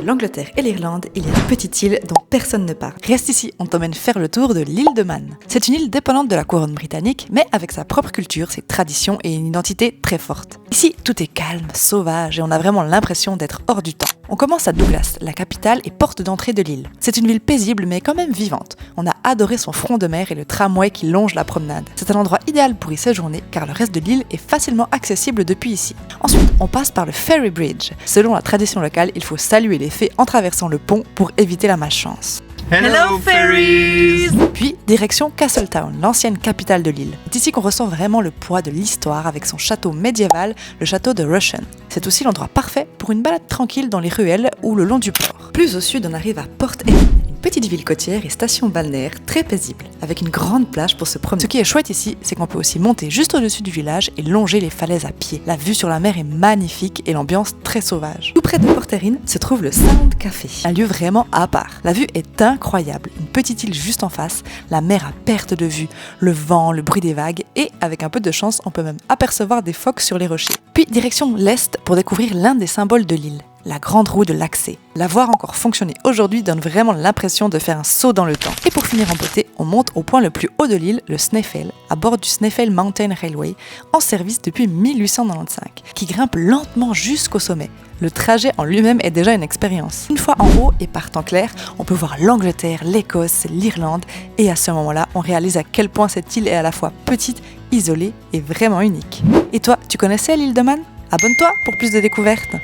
l'Angleterre et l'Irlande, il y a une petite île dont personne ne parle. Reste ici, on t'emmène faire le tour de l'île de Man. C'est une île dépendante de la couronne britannique, mais avec sa propre culture, ses traditions et une identité très forte. Ici, tout est calme, sauvage et on a vraiment l'impression d'être hors du temps. On commence à Douglas, la capitale et porte d'entrée de l'île. C'est une ville paisible mais quand même vivante. On a adoré son front de mer et le tramway qui longe la promenade. C'est un endroit idéal pour y séjourner car le reste de l'île est facilement accessible depuis ici. Ensuite, on passe par le Ferry Bridge. Selon la tradition locale, il faut saluer les fées en traversant le pont pour éviter la malchance. Hello fairies! Puis, direction Castletown, l'ancienne capitale de l'île. C'est ici qu'on ressent vraiment le poids de l'histoire avec son château médiéval, le château de Rushen. C'est aussi l'endroit parfait pour une balade tranquille dans les ruelles ou le long du port. Plus au sud, on arrive à Port Erin, une petite ville côtière et station balnéaire très paisible, avec une grande plage pour se promener. Ce qui est chouette ici, c'est qu'on peut aussi monter juste au-dessus du village et longer les falaises à pied. La vue sur la mer est magnifique et l'ambiance très sauvage. Tout près de Port Erin se trouve le Sound Café, un lieu vraiment à part. La vue est incroyable, une petite île juste en face, la mer à perte de vue, le vent, le bruit des vagues et, avec un peu de chance, on peut même apercevoir des phoques sur les rochers. Puis direction l'est pour découvrir l'un des symboles de l'île, la grande roue de l'accès. La voir encore fonctionner aujourd'hui donne vraiment l'impression de faire un saut dans le temps. Et pour finir en beauté, on monte au point le plus haut de l'île, le Snaefell, à bord du Snaefell Mountain Railway, en service depuis 1895, qui grimpe lentement jusqu'au sommet. Le trajet en lui-même est déjà une expérience. Une fois en haut et par temps clair, on peut voir l'Angleterre, l'Écosse, l'Irlande, et à ce moment-là, on réalise à quel point cette île est à la fois petite, isolée et vraiment unique. Et toi, tu connaissais l'île de Man ? Abonne-toi pour plus de découvertes.